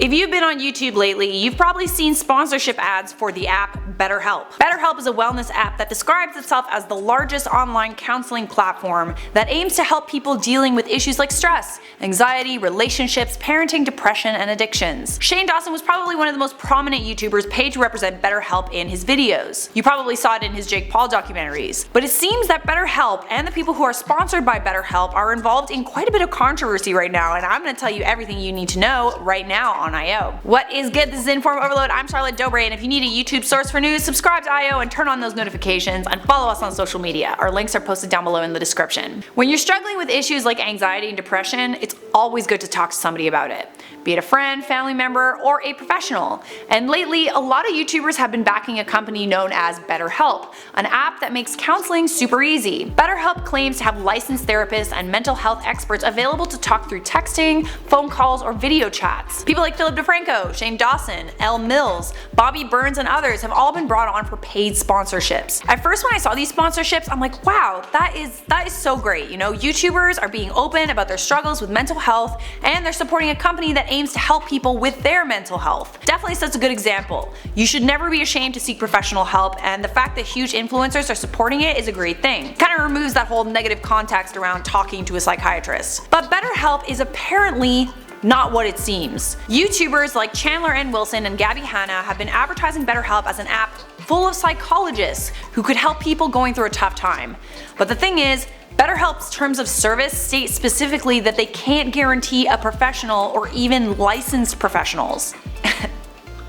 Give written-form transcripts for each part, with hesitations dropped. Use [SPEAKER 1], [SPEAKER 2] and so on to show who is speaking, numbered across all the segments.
[SPEAKER 1] If you've been on YouTube lately, you've probably seen sponsorship ads for the app Betterhelp. Betterhelp is a wellness app that describes itself as the largest online counseling platform that aims to help people dealing with issues like stress, anxiety, relationships, parenting, depression, and addictions. Shane Dawson was probably one of the most prominent YouTubers paid to represent Betterhelp in his videos. You probably saw it in his Jake Paul documentaries. But it seems that Betterhelp and the people who are sponsored by Betterhelp are involved in quite a bit of controversy right now, and I'm going to tell you everything you need to know right now on I.O. What is good? This is InformOverload. I'm Charlotte Dobre, and if you need a YouTube source for news, subscribe to I.O. and turn on those notifications, and follow us on social media. Our links are posted down below in the description. When you're struggling with issues like anxiety and depression, it's always good to talk to somebody about it, be it a friend, family member, or a professional. And lately, a lot of YouTubers have been backing a company known as Betterhelp, an app that makes counseling super easy. Betterhelp claims to have licensed therapists and mental health experts available to talk through texting, phone calls, or video chats. People like Philip DeFranco, Shane Dawson, Elle Mills, Bobby Burns, and others have all been brought on for paid sponsorships. At first when I saw these sponsorships, I'm like, wow, that is so great. You know, YouTubers are being open about their struggles with mental health, and they're supporting a company that aims to help people with their mental health. Definitely sets a good example. You should never be ashamed to seek professional help, and the fact that huge influencers are supporting it is a great thing. Kind of removes that whole negative context around talking to a psychiatrist. But BetterHelp is apparently not what it seems. YouTubers like Chandler N. Wilson and Gabby Hanna have been advertising BetterHelp as an app full of psychologists who could help people going through a tough time. But the thing is, BetterHelp's terms of service state specifically that they can't guarantee a professional or even licensed professionals.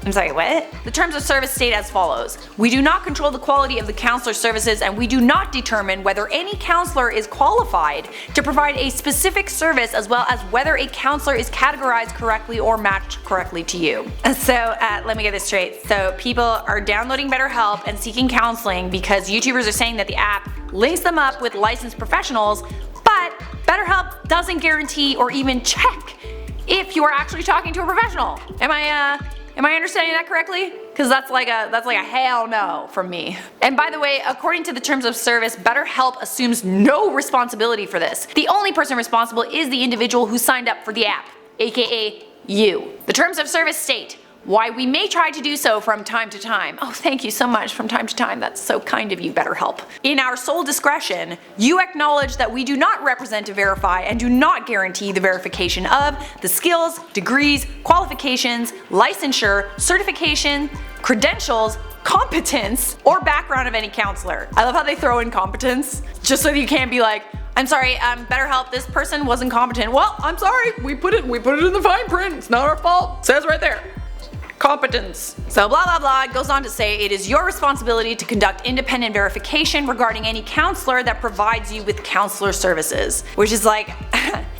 [SPEAKER 1] I'm sorry, what? The terms of service state as follows. We do not control the quality of the counselor services, and we do not determine whether any counselor is qualified to provide a specific service, as well as whether a counselor is categorized correctly or matched correctly to you. So let me get this straight. So people are downloading BetterHelp and seeking counseling because YouTubers are saying that the app links them up with licensed professionals, but BetterHelp doesn't guarantee or even check if you are actually talking to a professional. Am I understanding that correctly? Because that's like a hell no from me. And by the way, according to the terms of service, BetterHelp assumes no responsibility for this. The only person responsible is the individual who signed up for the app, aka you. The terms of service state, why we may try to do so from time to time. Oh, thank you so much, from time to time. That's so kind of you, BetterHelp. In our sole discretion, you acknowledge that we do not represent to verify and do not guarantee the verification of the skills, degrees, qualifications, licensure, certification, credentials, competence, or background of any counselor. I love how they throw in competence, just so that you can't be like, I'm sorry, BetterHelp, this person wasn't competent. Well, I'm sorry, we put it in the fine print. It's not our fault. It says right there. Competence. So blah blah blah, it goes on to say it is your responsibility to conduct independent verification regarding any counselor that provides you with counselor services. Which is like,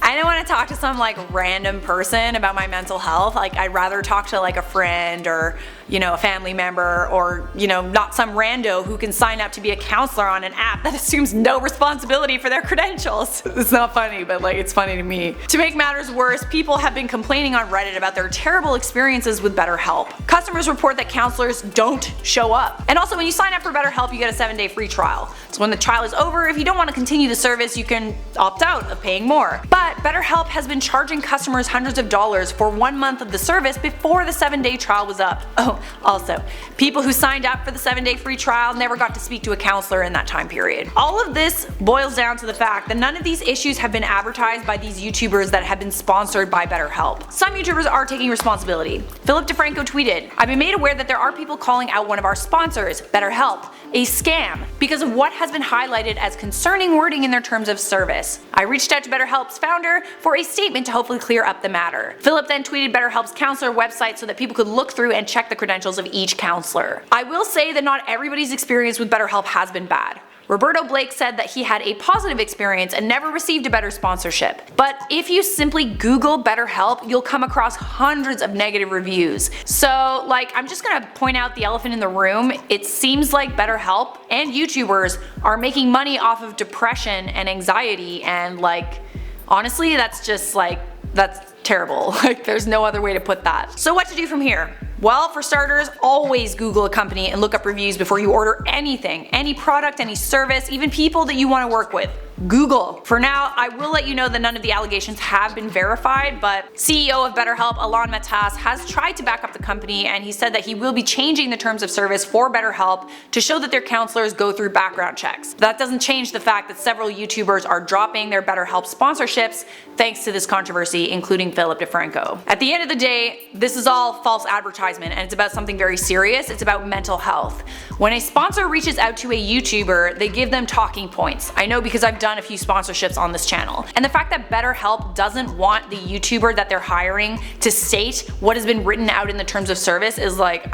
[SPEAKER 1] I don't want to talk to some like random person about my mental health. Like I'd rather talk to like a friend or, you know, a family member, or, you know, not some rando who can sign up to be a counselor on an app that assumes no responsibility for their credentials. It's not funny, but like it's funny to me. To make matters worse, people have been complaining on Reddit about their terrible experiences with BetterHelp. Customers report that counselors don't show up. And also when you sign up for BetterHelp, you get a 7-day free trial. So when the trial is over, if you don't want to continue the service, you can opt out of paying more. But BetterHelp has been charging customers hundreds of dollars for 1 month of the service before the 7-day trial was up. Oh, also, people who signed up for the 7-day free trial never got to speak to a counselor in that time period. All of this boils down to the fact that none of these issues have been advertised by these YouTubers that have been sponsored by BetterHelp. Some YouTubers are taking responsibility. Philip DeFranco tweeted, "I've been made aware that there are people calling out one of our sponsors, BetterHelp, a scam because of what has been highlighted as concerning wording in their terms of service. I reached out to BetterHelp's founder for a statement to hopefully clear up the matter." Philip then tweeted BetterHelp's counselor website so that people could look through and check the credentials of each counselor. I will say that not everybody's experience with BetterHelp has been bad. Roberto Blake said that he had a positive experience and never received a better sponsorship. But if you simply Google BetterHelp, you'll come across hundreds of negative reviews. So like, I'm just gonna point out the elephant in the room. It seems like BetterHelp and YouTubers are making money off of depression and anxiety, and like, honestly, that's just like, that's terrible. Like, there's no other way to put that. So what to do from here? Well, for starters, always Google a company and look up reviews before you order anything, any product, any service, even people that you want to work with. Google. For now, I will let you know that none of the allegations have been verified, but CEO of Betterhelp, Alon Matas, has tried to back up the company, and he said that he will be changing the terms of service for Betterhelp to show that their counselors go through background checks. That doesn't change the fact that several YouTubers are dropping their Betterhelp sponsorships thanks to this controversy, including Philip DeFranco. At the end of the day, this is all false advertisement, and it's about something very serious. It's about mental health. When a sponsor reaches out to a YouTuber, they give them talking points. I know because I've done a few sponsorships on this channel. And the fact that Betterhelp doesn't want the YouTuber that they're hiring to state what has been written out in the terms of service is like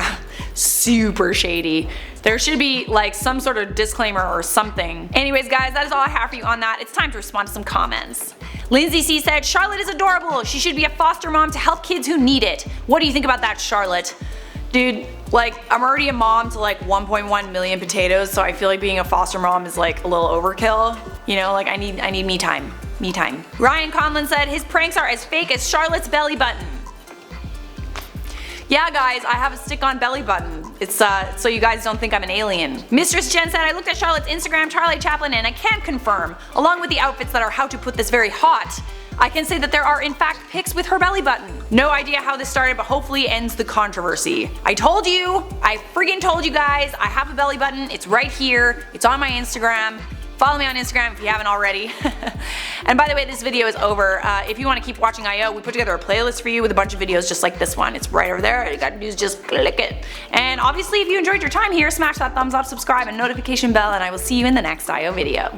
[SPEAKER 1] super shady. There should be like some sort of disclaimer or something. Anyways guys, that is all I have for you on that. It's time to respond to some comments. Lindsay C said, Charlotte is adorable. She should be a foster mom to help kids who need it. What do you think about that, Charlotte? Dude, like, I'm already a mom to like 1.1 million potatoes, so I feel like being a foster mom is like a little overkill. You know, like I need me time. Me time. Ryan Conlon said his pranks are as fake as Charlotte's belly button. Yeah guys, I have a stick-on belly button. It's so you guys don't think I'm an alien. Mistress Jen said, I looked at Charlotte's Instagram, Charlie Chaplin, and I can confirm, along with the outfits that are how to put this very hot, I can say that there are in fact pics with her belly button. No idea how this started, but hopefully it ends the controversy. I told you! I friggin' told you guys! I have a belly button, it's right here, it's on my Instagram. Follow me on Instagram if you haven't already. And by the way, this video is over. If you want to keep watching IO, we put together a playlist for you with a bunch of videos just like this one. It's right over there. All you gotta do is just click it. And obviously if you enjoyed your time here, smash that thumbs up, subscribe, and notification bell, and I will see you in the next IO video.